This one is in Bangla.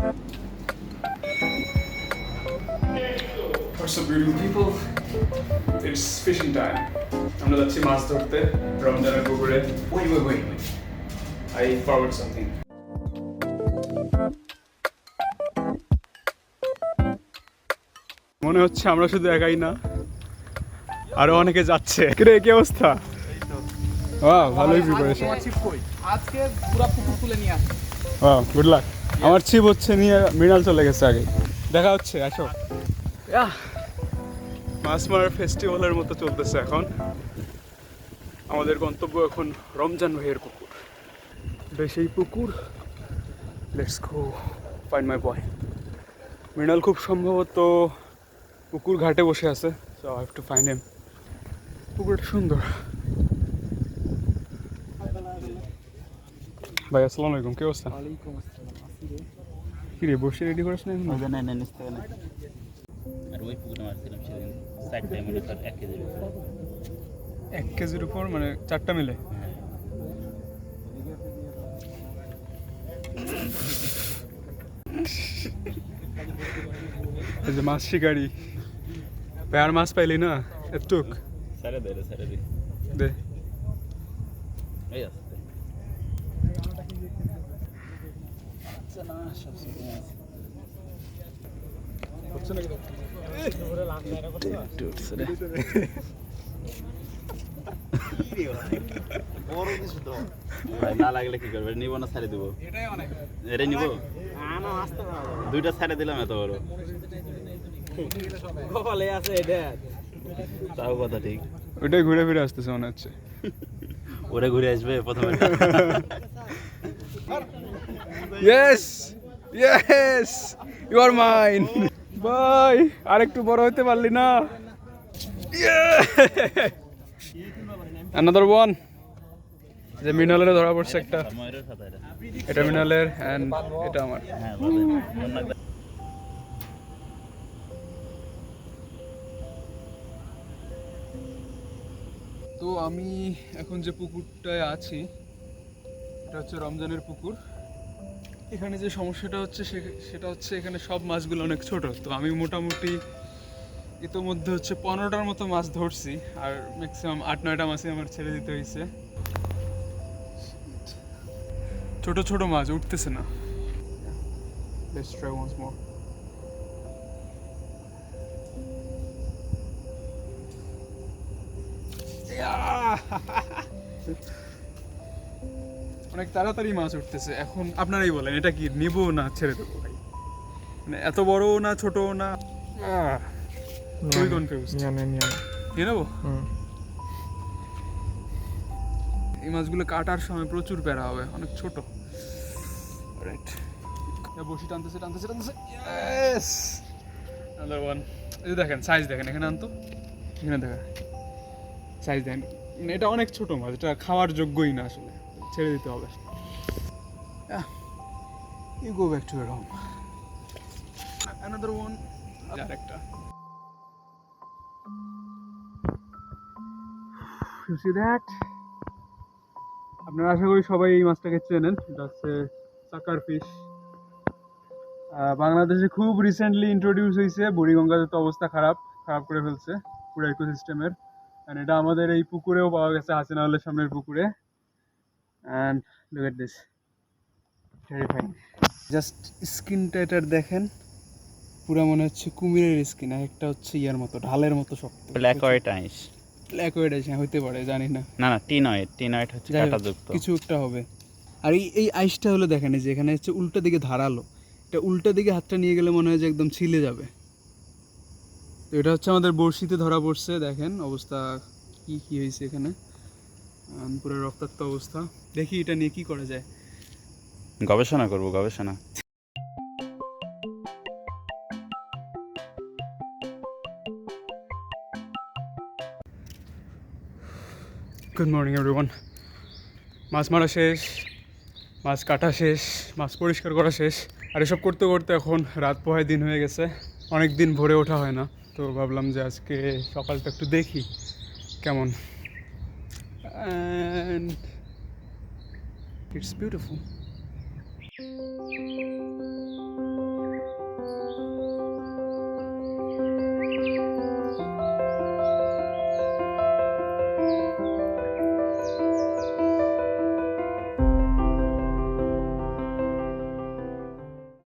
What's up beautiful people? It's fishing time. আমরা যাচ্ছি মাছ ধরতে রমজানের পুকুরে। Wait. I forgot something. মনে হচ্ছে আমরা শুধু একাই না, আরো অনেকে যাচ্ছে। কিরে কি অবস্থা? বাহ, ভালোই প্রিপারেশন। আজকে পুরো পুকুর তুলে নিয়ে আসি। বাহ, গুড লাক। আমার ছিপ হচ্ছে নিয়ে মৃণাল চলে গেছে আগে। দেখা হচ্ছে, আসো। মাছ মারার ফেস্টিভ্যালের মতো চলতেছে এখন। আমাদের গন্তব্য এখন রমজান ভাইয়ের পুকুর। এটা সেই পুকুর। লেটস গো ফাইন্ড মাই বয়। মৃণাল খুব সম্ভবত পুকুর ঘাটে বসে আছে, so I have to find him. পুকুরটা সুন্দর। ভাই আসসালামু আলাইকুম, কি অবস্থা? ওয়ালাইকুম আসসালাম। কি রে, বসে রেডি করিস না? আর ওই পুকুরে মারছিলাম সেদিন 4টা মনে কর 1 কেজির উপর। 1 কেজির উপর মানে 4টা মিলে? এই যে মাছ শিকারি, আর মাছ পাইলি না এতটুক? সারে দে দে। এই আছে না সব সুন্দর আছে। হচ্ছে নাকি? ভাই না লাগলে কি করবে? নিব না ছাড়ে দিব? এটাই নিব। দুইটা ছাড়ে দিলাম এত বড়। কপালে আছে এটা। তাও কথা ঠিক। ওইটাই ঘুরে ফিরে আসতেছে মনে হচ্ছে। ওরে ঘুরে আসবে প্রথমে। ইয়েস ইউ আর মাইন ভাই। আরেকটু বড় হতে পারলি না? Another one. যে মৃণালের ধরা পড়ছে একটা। ময়ূরের সাথে এটা মৃণালের এন্ড এটা আমার। হ্যাঁ তো আমি এখন যে পুকুরটায় আছি এটা হচ্ছে রমজানের পুকুর। এখানে যে সমস্যাটা হচ্ছে সেটা হচ্ছে এখানে সব মাছগুলো অনেক ছোট। তো আমি মোটামুটি ইতোমধ্যে হচ্ছে 15টার মতো মাছ ধরছি, আর ম্যাক্সিমাম 8-9টা মাছই আমার ছেড়ে দিতে হয়েছে। ছোট মাছ উঠতেছে না। Let's try once more. অনেক তাড়াতাড়ি মাছ উঠতেছে। এখন আপনারাই বলেন এটা কি নিব না ছেড়ে দেবো ভাই? মানে এত বড় না ছোট না, খুবই কনফিউজ। নিয়ে নেবো? এই মাছগুলো কাটার সময় প্রচুর প্যারা হবে, অনেক ছোট। রাইট, বসি টানতেছে। Yes, another one. এই দেখেন সাইজ, দেখেন এখানে আনতো, এখানে দেখেন সাইজ দেখেন। মানে এটা অনেক ছোট মাছ, এটা খাওয়ার যোগ্যই না আসলে, ছেড়ে দিতে হবে। You go back to your home. Another one. আরেকটা। You see that? আপনারা আশা করি সবাই এই মাছটাকে চেনেন। এটা হচ্ছে সাকার ফিশ। বাংলাদেশে খুব রিসেন্টলি ইন্ট্রোডিউস হয়েছে। বুড়িগঙ্গাতে তো অবস্থা খারাপ করে ফেলছে পুরো ইকোসিস্টেমের। অ্যান্ড এটা আমাদের এই পুকুরেও পাওয়া গেছে, হাসিনা হলের সামনের পুকুরে। And look at this, terrifying. Just স্কিনটা এটার দেখেন, পুরো মনে হচ্ছে কুমিরের স্কিন, আর একটা হচ্ছে ইয়ার মতো ঢালের মতো শক্ত। Black white ice. Black white ice হইতে পারে, জানি না। না টিন হোয়াইট হচ্ছে কাঁটাযুক্ত কিছু একটা হবে। আর এই আইসটা হলো দেখেন, এই যে এখানে হচ্ছে উল্টা দিকে ধারালো। এটা উল্টা দিকে হাতটা নিয়ে গেলে মনে হয় যে একদম ছিলে যাবে। তো এটা হচ্ছে আমাদের বড়শিতে ধরা পড়ছে। দেখেন অবস্থা কি হয়েছে এখানে, পুরো রক্তাক্ত অবস্থা। দেখি এটা নিয়ে কি করা যায়। গবেষণা করব। Good morning everyone. মাছ মারা শেষ, মাছ কাটা শেষ, মাছ পরিষ্কার করা শেষ। আর এসব করতে করতে এখন রাত পোহায় দিন হয়ে গেছে। অনেক দিন ভোরে ওঠা হয় না, তো ভাবলাম যে আজকে সকালটা একটু দেখি কেমন। And it's beautiful.